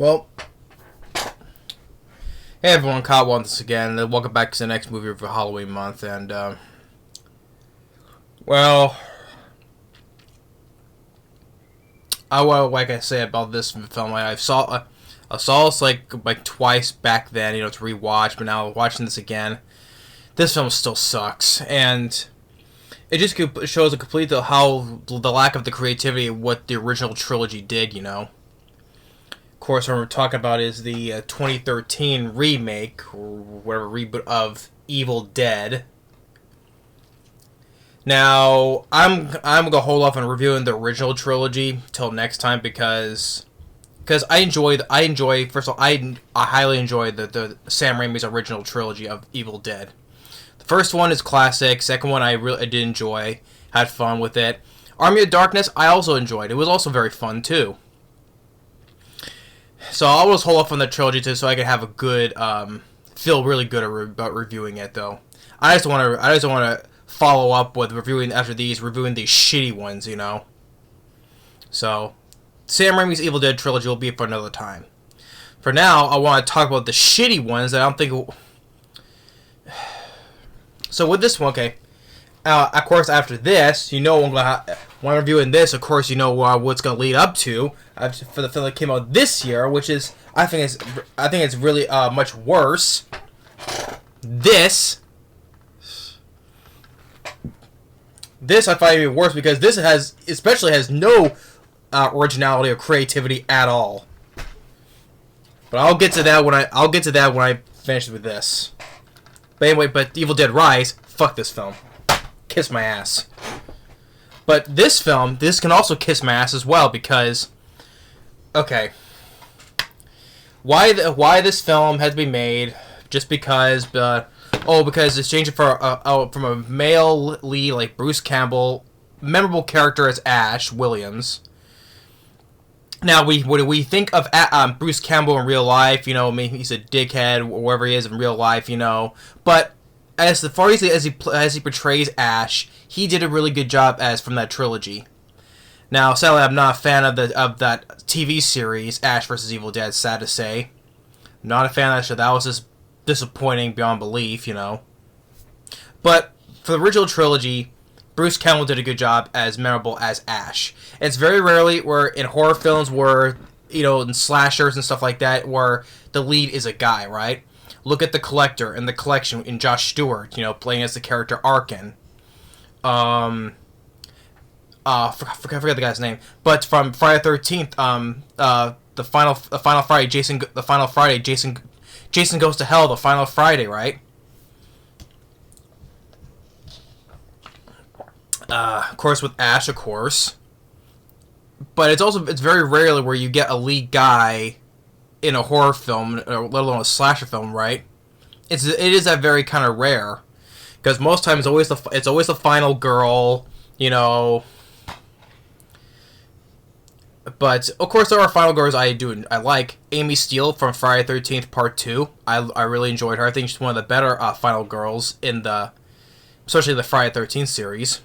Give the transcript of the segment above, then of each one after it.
Well, hey everyone, Kyle once again. Welcome back to the next movie for Halloween month, and well, like I say about this film, I saw this like twice back then, to rewatch, but now watching this again, this film still sucks, and it just shows a complete how the lack of the creativity of what the original trilogy did, Of course, what we're talking about is the 2013 remake, or whatever, reboot of Evil Dead. Now, I'm gonna hold off on reviewing the original trilogy till next time because I enjoy first of all, I highly enjoy the Sam Raimi's original trilogy of Evil Dead. The first one is classic. Second one I did enjoy, had fun with it. Army of Darkness I also enjoyed. It was also very fun too. So I'll just hold off on the trilogy too, so I can have a good, feel really good about reviewing it. Though I just want to follow up with reviewing these shitty ones, So Sam Raimi's Evil Dead trilogy will be for another time. For now, I want to talk about the shitty ones that I don't think. So with this one, okay. Of course, after this, when I'm reviewing this, of course, what's going to lead up to for the film that came out this year, which is I think it's really much worse. This I find even worse because this has no originality or creativity at all. But I'll get to that when I finish with this. But anyway, Evil Dead Rise, fuck this film. Kiss my ass. But this can also kiss my ass as well because, okay, why this film had to be made? Just because, because it's changing from a male lead like Bruce Campbell, memorable character as Ash Williams. Now when we think of Bruce Campbell in real life, maybe he's a dickhead or wherever he is in real life, but as far as he portrays Ash, he did a really good job from that trilogy. Now, sadly, I'm not a fan of that TV series, Ash vs. Evil Dead. Sad to say, not a fan of that show. That was just disappointing beyond belief, But for the original trilogy, Bruce Campbell did a good job as memorable as Ash. It's very rarely where in horror films where in slashers and stuff like that where the lead is a guy, right? Look at The Collector and The Collection in Josh Stewart, playing as the character Arkin. I forgot the guy's name, but from Friday the 13th, the final Friday, Jason Goes to Hell, the final Friday, right? Of course, with Ash, of course. But it's very rarely where you get a lead guy in a horror film, or let alone a slasher film, right? It is that very kind of rare, because most times it's always the final girl, But of course, there are final girls I like. Amy Steele from Friday the 13th Part 2. I really enjoyed her. I think she's one of the better final girls especially the Friday the 13th series.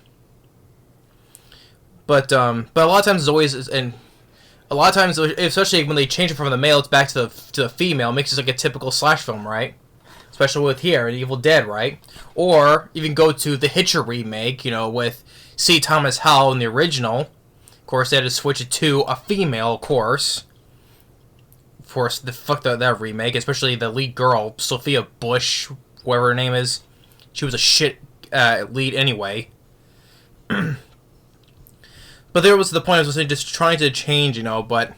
But a lot of times it's always, and a lot of times, especially when they change it from the male back to the female, it makes it like a typical slash film, right? Especially with here in Evil Dead, right? Or even go to the Hitcher remake, with C. Thomas Howell in the original. Of course, they had to switch it to a female, of course. Of course, that remake, especially the lead girl, Sophia Bush, whatever her name is. She was a shit lead anyway. But there was the point, I was just trying to change, but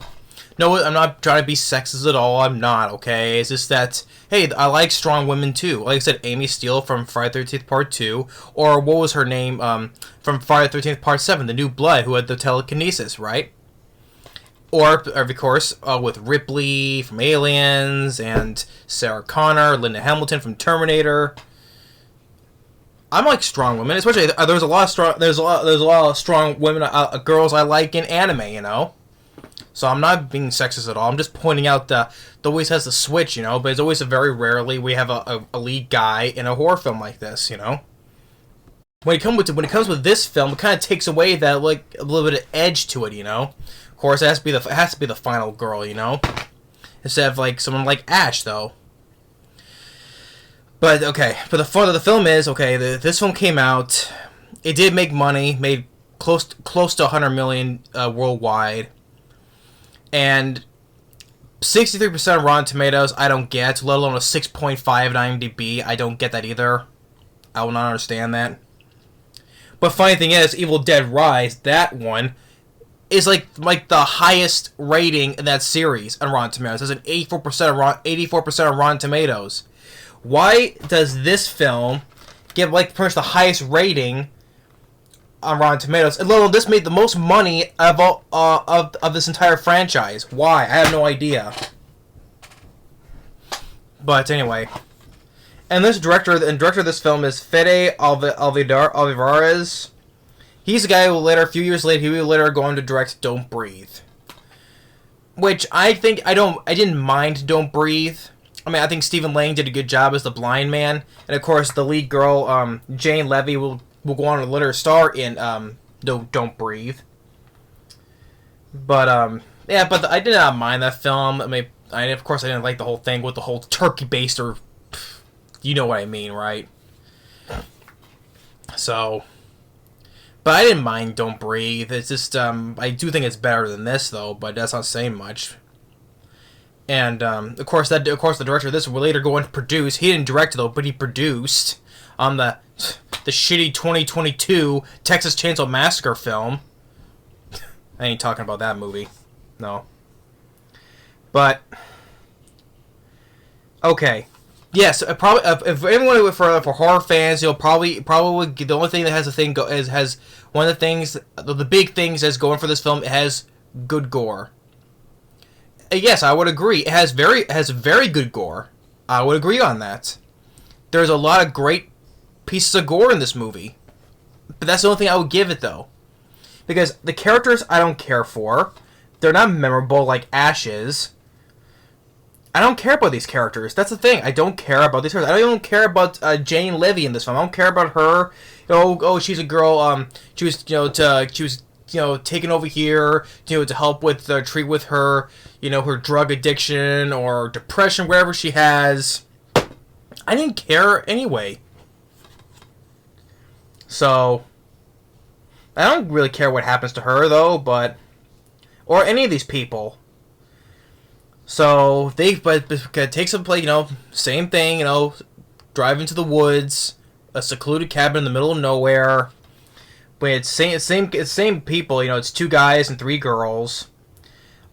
no, I'm not trying to be sexist at all, I'm not, okay? It's just that, hey, I like strong women too. Like I said, Amy Steele from Friday the 13th Part 2, or what was her name, from Friday the 13th Part 7, the New Blood, who had the telekinesis, right? Or, of course, with Ripley from Aliens, and Sarah Connor, Linda Hamilton from Terminator. I'm like strong women, especially there's a lot of strong women, girls I like in anime, So I'm not being sexist at all. I'm just pointing out that it always has the switch, but it's always very rarely we have a lead guy in a horror film like this, When it comes with this film, it kind of takes away that like a little bit of edge to it, Of course, it has to be the final girl, instead of like someone like Ash, though. But okay, but the fun of the film is okay. This film came out. It did make money, made close to 100 million worldwide, and 63% Rotten Tomatoes. I don't get, let alone a 6.5 on IMDb. I don't get that either. I will not understand that. But funny thing is, Evil Dead Rise, that one, is like the highest rating in that series on Rotten Tomatoes. It's an 84% on Rotten Tomatoes. Why does this film get like pretty much the highest rating on Rotten Tomatoes? And little, this made the most money of all, of this entire franchise. Why? I have no idea. But anyway, and this director of this film is Fede Alvarez. He's the guy who later, a few years later, he will later go on to direct Don't Breathe, which I didn't mind Don't Breathe. I mean, I think Stephen Lang did a good job as the blind man, and of course, the lead girl, Jane Levy, will go on to later star in Don't Breathe. But yeah, but I did not mind that film. I mean, of course, I didn't like the whole thing with the whole turkey baster. You know what I mean, right? So, but I didn't mind Don't Breathe. It's just I do think it's better than this, though. But that's not saying much. And of course, the director of this will later go on to produce. He didn't direct though, but he produced the shitty 2022 Texas Chainsaw Massacre film. I ain't talking about that movie, no. But okay, yes, probably if anyone for horror fans, you'll probably the only thing that has has one of the things, the big things that's going for this film. It has good gore. Yes, I would agree. It has very good gore. I would agree on that. There's a lot of great pieces of gore in this movie. But that's the only thing I would give it, though. Because the characters I don't care for. They're not memorable like Ash is. I don't care about these characters. That's the thing. I don't care about these characters. I don't even care about Jane Levy in this film. I don't care about her. Oh, she's a girl. She was taken over here, to help with treat with her, her drug addiction or depression, whatever she has. I didn't care anyway. So I don't really care what happens to her though, or any of these people. So they take some play, same thing, drive into the woods, a secluded cabin in the middle of nowhere. But it's same people, it's 2 guys and 3 girls.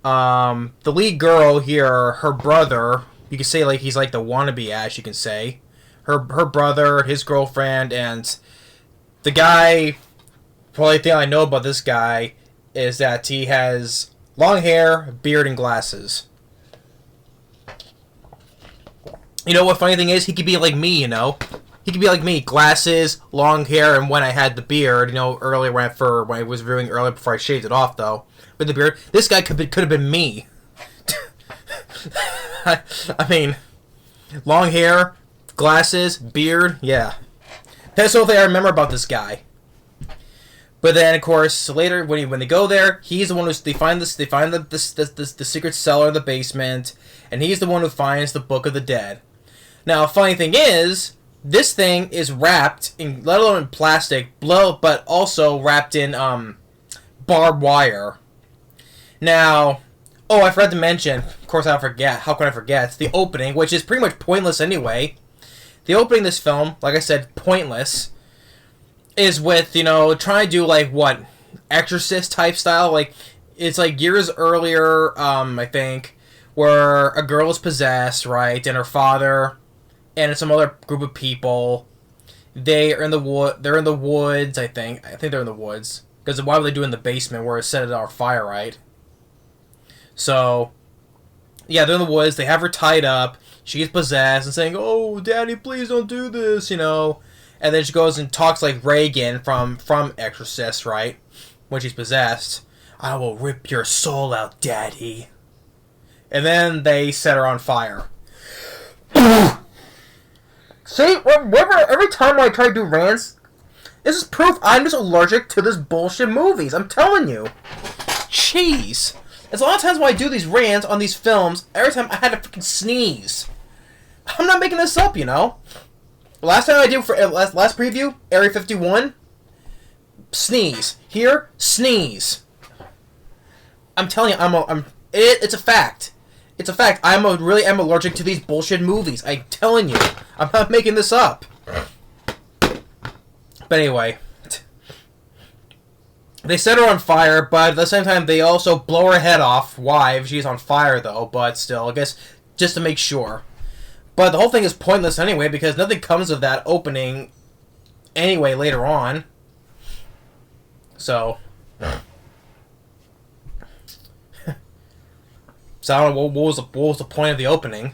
The lead girl here, her brother, you can say like he's like the wannabe Ash, you can say. Her brother, his girlfriend, and the guy, probably thing I know about this guy is that he has long hair, beard, and glasses. You know what funny thing is? He could be like me, He could be like me, glasses, long hair, and when I had the beard, earlier when I was reviewing earlier before I shaved it off, though. With the beard, this guy could have been me. I mean, long hair, glasses, beard, yeah. That's the only thing I remember about this guy. But then, of course, later when they go there, he's the one they find the secret cellar in the basement, and he's the one who finds the Book of the Dead. Now, funny thing is, this thing is wrapped in, let alone in plastic, but also wrapped in barbed wire. Now, I forgot to mention, of course I'll forget, how can I forget, the opening, which is pretty much pointless anyway. The opening of this film, like I said, pointless, is with, trying to do, like, what, Exorcist type style, like, it's like years earlier, I think, where a girl is possessed, right, and her father and some other group of people, they're in the woods, I think they're in the woods, because why would they do it in the basement where it's set it on fire, right? So, yeah, they're in the woods, they have her tied up, she gets possessed and saying, "Oh, Daddy, please don't do this," and then she goes and talks like Reagan from Exorcist, right, when she's possessed. "I will rip your soul out, Daddy." And then they set her on fire. See, every time I try to do rants, this is proof I'm just allergic to this bullshit movies. I'm telling you. Jeez. There's a lot of times when I do these rants on these films, every time I had to freaking sneeze. I'm not making this up, you know? Last time I did for last preview, Area 51, sneeze. Here, sneeze. I'm telling you, it's a fact. It's a fact. I really am allergic to these bullshit movies. I'm telling you. I'm not making this up. But anyway. They set her on fire, but at the same time, they also blow her head off. Why? If she's on fire, though. But still, I guess, just to make sure. But the whole thing is pointless anyway, because nothing comes of that opening anyway later on. So... So I don't know what was the point of the opening.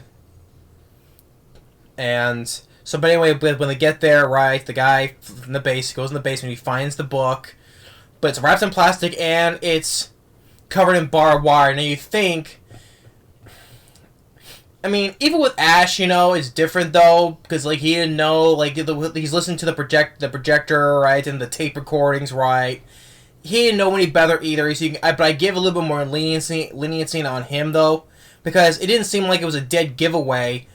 And so, but anyway, when they get there, right, the guy from the base goes in the basement, he finds the book, but it's wrapped in plastic and it's covered in barbed wire. And you think, I mean, even with Ash, you know, it's different though, because like he didn't know, like he's listening to the projector, right, and the tape recordings, right. He didn't know any better either, so but I give a little bit more leniency on him, though, because it didn't seem like it was a dead giveaway,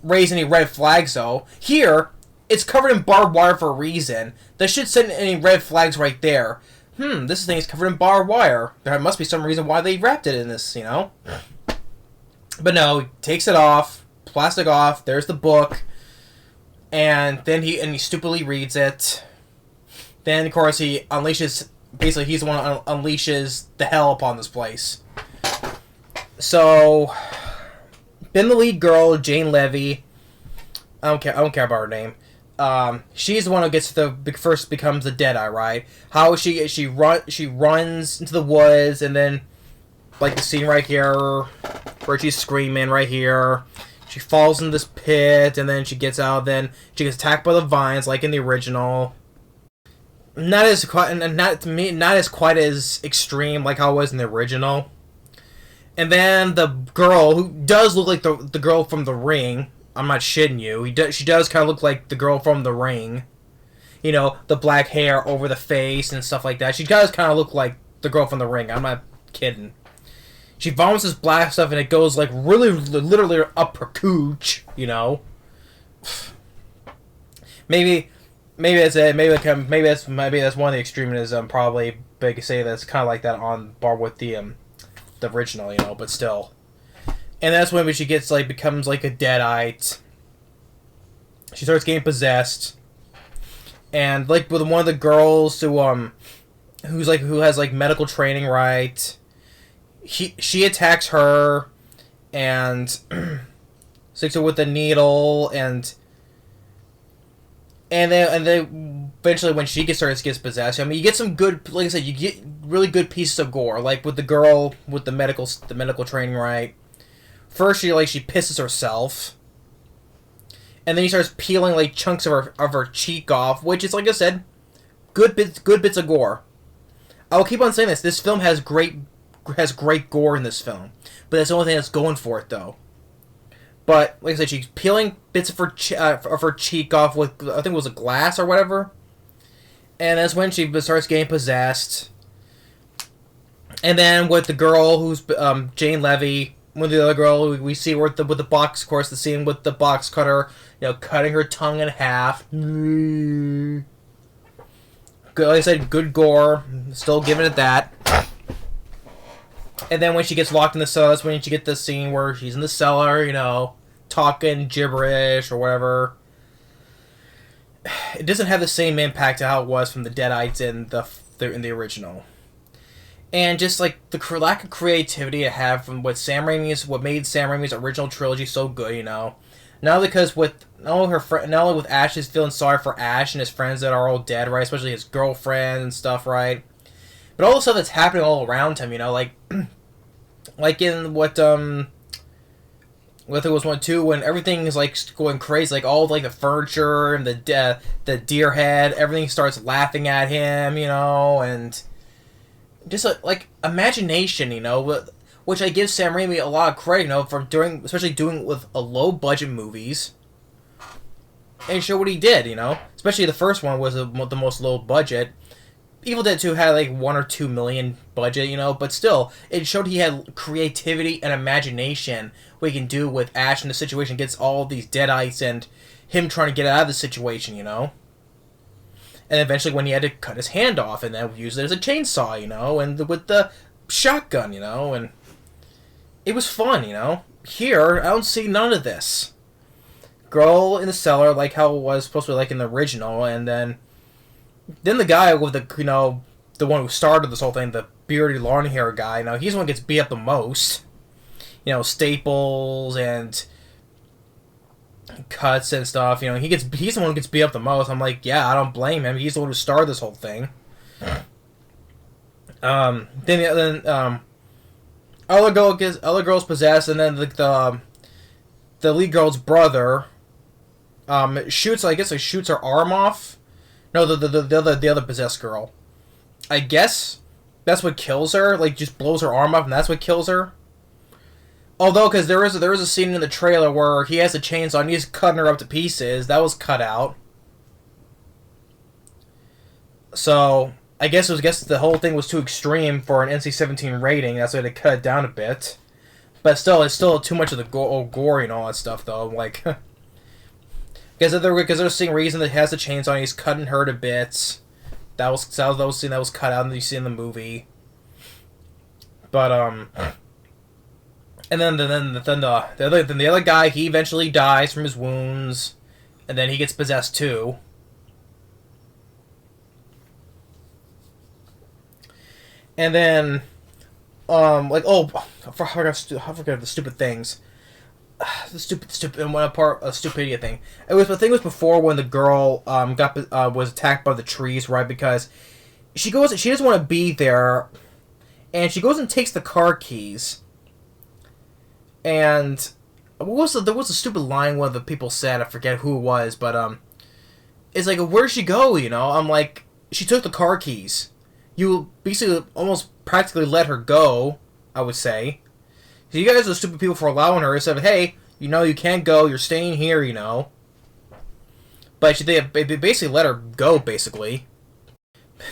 raise any red flags, though. Here, it's covered in barbed wire for a reason. That should send any red flags right there. This thing is covered in barbed wire. There must be some reason why they wrapped it in this, you know? But no, he takes it off, plastic off, there's the book, and then he stupidly reads it. Then, of course, he unleashes... Basically, he's the one who unleashes the hell upon this place. So, then the lead girl, Jane Levy, I don't care about her name. She's the one who first becomes the Deadeye, right? How she runs into the woods, and then like the scene right here where she's screaming right here. She falls in this pit, and then she gets out. Then she gets attacked by the vines, like in the original. Not as quite as extreme like how it was in the original. And then the girl, who does look like the girl from The Ring, I'm not shitting you. She does kind of look like the girl from The Ring. You know, the black hair over the face and stuff like that. She does kind of look like the girl from The Ring. I'm not kidding. She vomits this black stuff and it goes like really, literally up her cooch. You know. Maybe that's it. Maybe that's one of the extremists. Probably they could say that's kind of like that on par with the original, you know. But still, and that's when she becomes like a deadite. She starts getting possessed, and like with one of the girls who has medical training, right? She attacks her, and sticks her with a needle, and then eventually when she gets possessed, I mean, you get some good, like I said, you get really good pieces of gore, like with the girl with the medical training, right? First, she pisses herself, and then he starts peeling like chunks of her cheek off, which is, like I said, good bits of gore. I will keep on saying this. This film has great gore in this film, but that's the only thing that's going for it, though. But like I said, she's peeling bits of her cheek off with, I think it was a glass or whatever, and that's when she starts getting possessed. And then with the girl who's Jane Levy, with the other girl we see with the box, of course, the scene with the box cutter, you know, cutting her tongue in half. Good, like I said, good gore. Still giving it that. And then when she gets locked in the cellar, that's when you get this scene where she's in the cellar, you know, talking gibberish or whatever. It doesn't have the same impact to how it was from the Deadites in the original. And just like the lack of creativity I have from what made Sam Raimi's original trilogy so good, you know. Not only with Ash is feeling sorry for Ash and his friends that are all dead, right? Especially his girlfriend and stuff, right? But all the stuff that's happening all around him, you know, like in what it was 1-2, when everything is like going crazy, like all like the furniture and the deer head, everything starts laughing at him, you know, and just like imagination, you know, which I give Sam Raimi a lot of credit, you know, for especially doing with a low budget movies, and show what he did, you know, especially the first one was the most low budget. Evil Dead 2 had like 1 or 2 million budget, but still, it showed he had creativity and imagination. What he can do with Ash in the situation, gets all these deadites and him trying to get out of the situation, And eventually when he had to cut his hand off and then use it as a chainsaw, and with the shotgun, and it was fun, Here, I don't see none of this. Girl in the cellar, like how it was supposed to be like in the original, and then the guy with the, the one who started this whole thing, the bearded long hair guy, he's the one who gets beat up the most. Staples and cuts and stuff, he's the one who gets beat up the most. I'm like, yeah, I don't blame him. He's the one who started this whole thing. Then other girl's possessed, and then the lead girl's brother shoots. I guess shoots her arm off. No, the other possessed girl. I guess that's what kills her. Like, just blows her arm off, and that's what kills her. Although, because there is a scene in the trailer where he has a chainsaw and he's cutting her up to pieces. That was cut out. So I guess the whole thing was too extreme for an NC-17 rating. That's why they cut it down a bit. But still, it's still too much of the gore and all that stuff, though. Like, because there's a scene reason that he has the chainsaw and he's cutting her to bits. That was scene that was cut out and you see in the movie. But and then the other guy, he eventually dies from his wounds, and then he gets possessed too. And then, I forgot the stupid things. The stupid, and one part, a stupidity thing. The thing was before when the girl was attacked by the trees, right? Because she doesn't want to be there, and she goes and takes the car keys. And there was a stupid line one of the people said, I forget who it was, but it's like, where'd she go? I'm like, she took the car keys. You basically almost practically let her go, I would say. So you guys are stupid people for allowing her. Instead of, hey, you can't go, you're staying here, But they basically let her go, basically.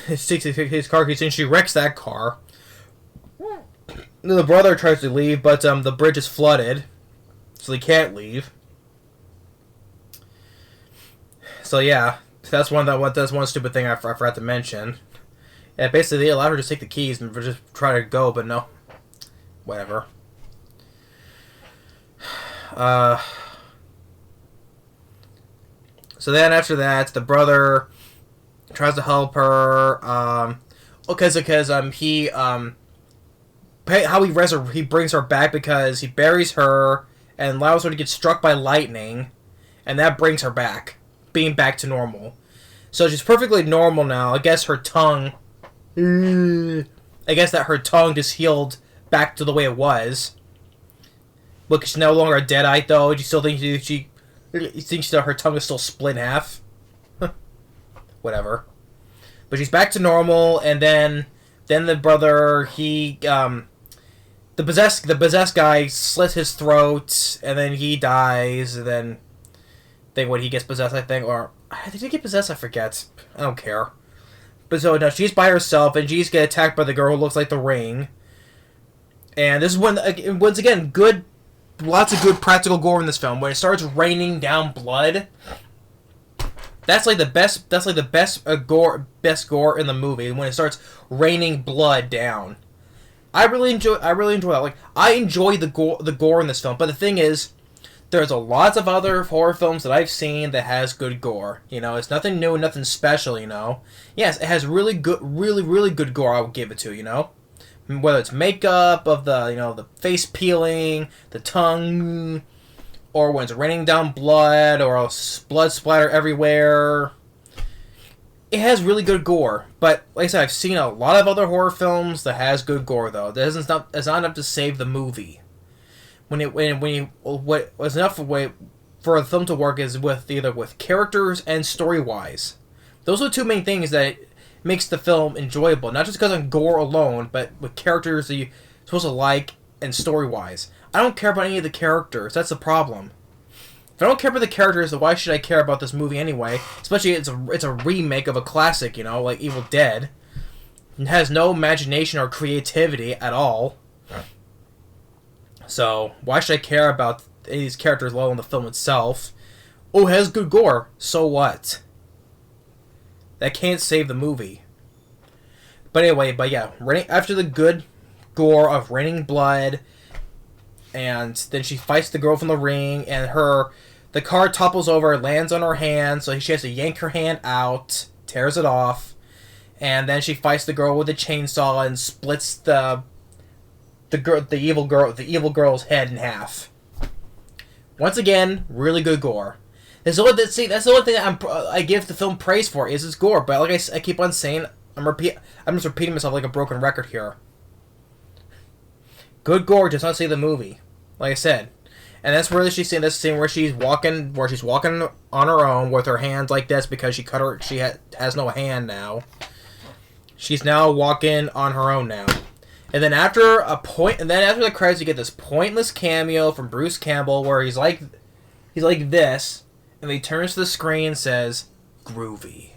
He takes his car keys and she wrecks that car. The brother tries to leave, but the bridge is flooded, so they can't leave. So yeah, that's one stupid thing I forgot to mention. Yeah, basically they allowed her to take the keys and just try to go, but no, whatever. So then after that, the brother tries to help her. He brings her back because he buries her and allows her to get struck by lightning, and that brings her back, being back to normal. So she's perfectly normal now. I guess her tongue just healed back to the way it was. Look, she's no longer a deadite, though. Do you still think you think her tongue is still split in half? Whatever. But she's back to normal, and then the brother, the possessed guy slits his throat, and then he dies, and then when he gets possessed, I think, or did he get possessed? I forget. I don't care. But so now she's by herself, and she's get attacked by the girl who looks like the Ring. And this is when, once again, lots of good practical gore in this film. When it starts raining down blood, that's like the best. That's like the best gore in the movie. When it starts raining blood down, I really enjoy that. Like, I enjoy the gore in this film. But the thing is, there's a lots of other horror films that I've seen that has good gore. It's nothing new, nothing special. Yes, it has really good gore. I would give it to. Whether it's makeup of the face peeling, the tongue, or when it's raining down blood, or blood splatter everywhere. It has really good gore. But like I said, I've seen a lot of other horror films that has good gore, though. It's not enough to save the movie. What's enough for a film to work is either with characters and story-wise. Those are the two main things that makes the film enjoyable. Not just because of gore alone, but with characters that you're supposed to like and story-wise. I don't care about any of the characters. That's the problem. If I don't care about the characters, then why should I care about this movie anyway? Especially it's a remake of a classic, like Evil Dead. has no imagination or creativity at all. So why should I care about any of these characters, let alone the film itself? Oh, it has good gore. So what? That can't save the movie. But anyway, after the good gore of raining blood, and then she fights the girl from the ring, and the car topples over, lands on her hand, so she has to yank her hand out, tears it off, and then she fights the girl with a chainsaw and splits the evil girl's head in half. Once again, really good gore. That's the only thing that I give the film praise for is its gore. But like I keep on saying, I'm just repeating myself like a broken record here. Good gore does not save the movie, like I said, and that's where she's saying this scene where she's walking on her own with her hands like this because she has no hand now. She's now walking on her own now. And then after the credits, you get this pointless cameo from Bruce Campbell where he's like this, and he turns to the screen and says, "Groovy."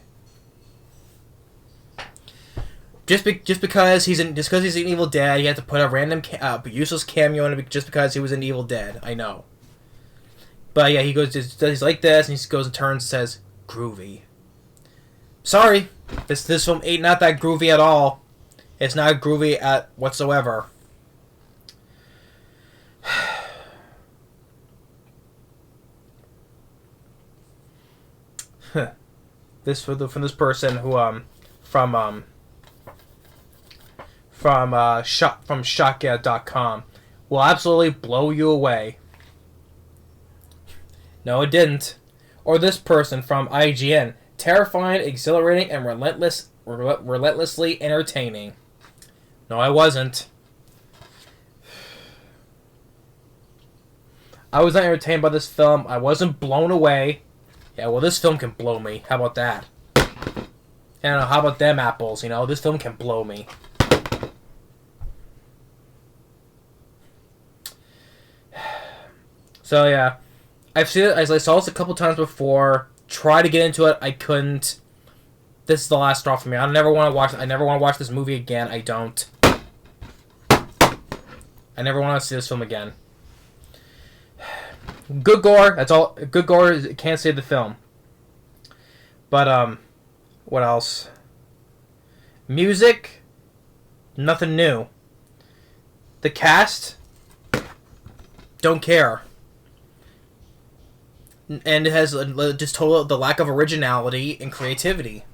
Just because he's an Evil Dead, he had to put a random useless cameo in it just because he was in Evil Dead. I know. But yeah, he's like this, and he goes and turns and says, "Groovy." Sorry, this film ain't not that groovy at all. It's not groovy at whatsoever. This from this person who from Shotgun.com will absolutely blow you away. No, it didn't. Or this person from IGN, terrifying, exhilarating, and relentlessly entertaining. No, I wasn't. I was not entertained by this film. I wasn't blown away. Yeah, well, this film can blow me. How about that? I don't know, how about them apples? This film can blow me. So yeah, I've seen it. I saw this a couple times before. Tried to get into it. I couldn't. This is the last straw for me. I never want to watch this movie again. I don't. I never want to see this film again. Good gore. That's all. Good gore can't save the film. But what else? Music. Nothing new. The cast. Don't care. And it has just total the lack of originality and creativity.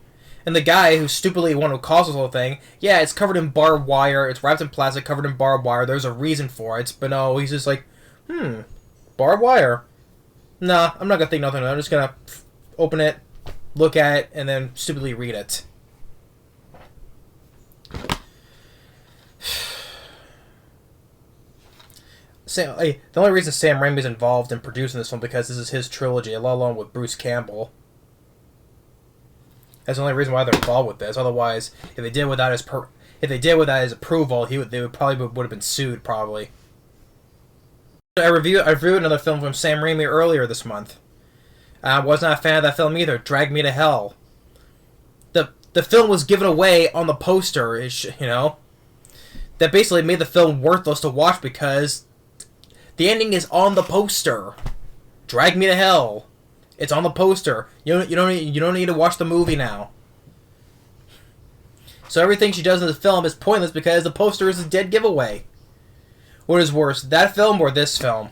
And the guy who's stupidly one who caused this whole thing, yeah, it's covered in barbed wire, it's wrapped in plastic, covered in barbed wire, there's a reason for it, but no, he's just like, barbed wire? Nah, I'm not gonna think nothing, I'm just gonna open it, look at it, and then stupidly read it. The only reason Sam Raimi's involved in producing this one because this is his trilogy, let alone with Bruce Campbell. That's the only reason why they're involved with this. Otherwise, if they did without his approval, they would have been sued probably. I reviewed another film from Sam Raimi earlier this month. I was not a fan of that film either. Drag Me to Hell. The film was given away on the poster, that basically made the film worthless to watch because the ending is on the poster. Drag Me to Hell. It's on the poster. You don't need to watch the movie now. So everything she does in the film is pointless because the poster is a dead giveaway. What is worse, that film or this film?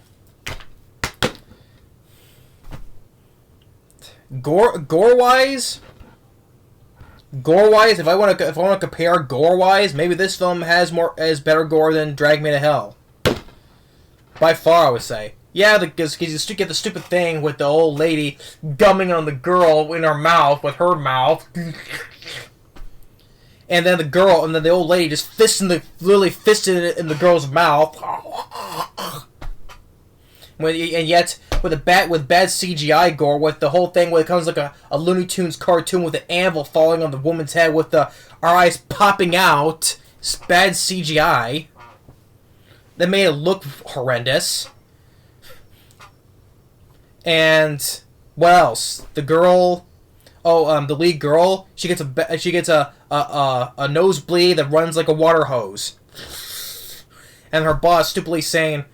Gore-wise, if I want to compare gore-wise, maybe this film has better gore than Drag Me to Hell. By far, I would say. Yeah, because you get the stupid thing with the old lady gumming on the girl in her mouth with her mouth. And then the old lady just literally fisted it in the girl's mouth. And yet, with bad CGI gore, with the whole thing where it comes like a Looney Tunes cartoon with an anvil falling on the woman's head with our eyes popping out. It's bad CGI. That made it look horrendous. And what else? The girl, the lead girl, she gets a a nosebleed that runs like a water hose, and her boss stupidly saying,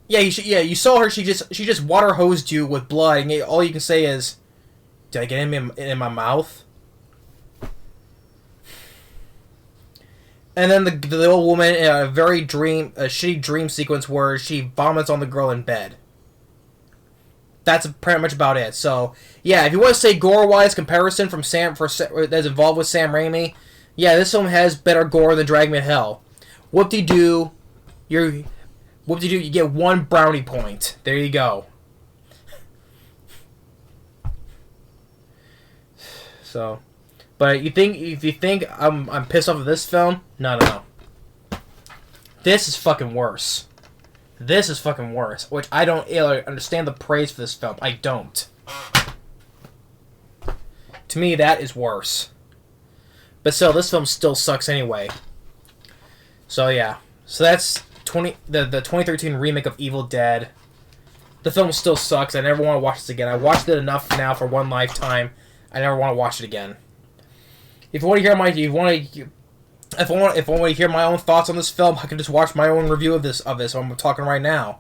"Yeah, you saw her. She just water hosed you with blood." And all you can say is, "Did I get him in my mouth?" And then the old woman in a shitty dream sequence where she vomits on the girl in bed. That's pretty much about it. So, yeah, if you want to say gore-wise comparison from that's involved with Sam Raimi, yeah, this film has better gore than Drag Me to Hell. Whoop-de-doo, you get 1 brownie point. There you go. So, but if you think I'm pissed off of this film, no. This is fucking worse. This is fucking worse, which I don't understand the praise for this film. I don't. To me, that is worse. But still, this film still sucks anyway. So yeah, so that's the 2013 remake of Evil Dead. The film still sucks. I never want to watch this again. I watched it enough now for one lifetime. I never want to watch it again. If you want to hear if I want to hear my own thoughts on this film, I can just watch my own review of this. So I'm talking right now.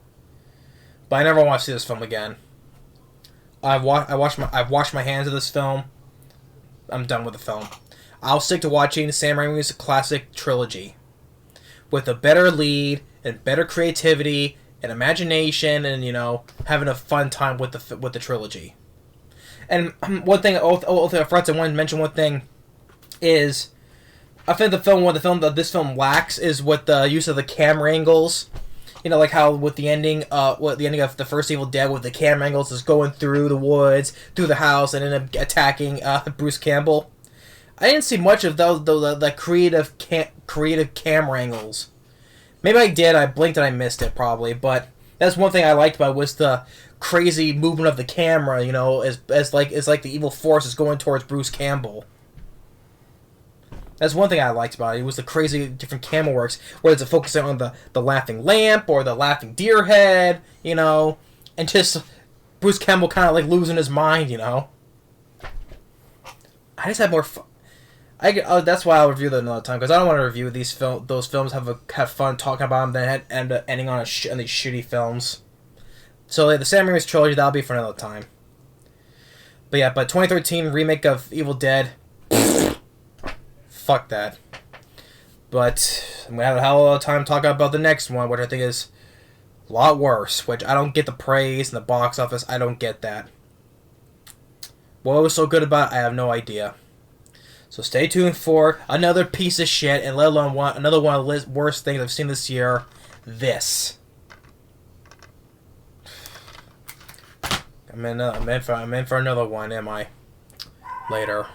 But I never want to see this film again. I've washed my hands of this film. I'm done with the film. I'll stick to watching Sam Raimi's classic trilogy, with a better lead and better creativity and imagination, and having a fun time with the trilogy. And one thing, I forgot to mention one thing, is I think this film lacks is with the use of the camera angles. Like how with the ending of the first Evil Dead, with the camera angles is going through the woods, through the house, and end up attacking Bruce Campbell. I didn't see much of the creative camera angles. Maybe I did. I blinked and I missed it probably, but that's one thing I liked about it, was the crazy movement of the camera. As like the evil force is going towards Bruce Campbell. That's one thing I liked about it. It was the crazy different camera works, whether it's focusing on the laughing lamp or the laughing deer head, and just Bruce Campbell kind of like losing his mind, I just had more fun. That's why I'll review that another time, because I don't want to review those films, have fun talking about them, then end up ending on these shitty films. So the Sam Raimi's trilogy, that'll be for another time. But yeah, 2013 remake of Evil Dead. Fuck that. But I'm gonna have a hell of a time talking about the next one, which I think is a lot worse. Which I don't get the praise in the box office. I don't get that. What was so good about it, I have no idea. So stay tuned for another piece of shit, and let alone another one of the worst things I've seen this year. This. I'm in for another one, am I? Later.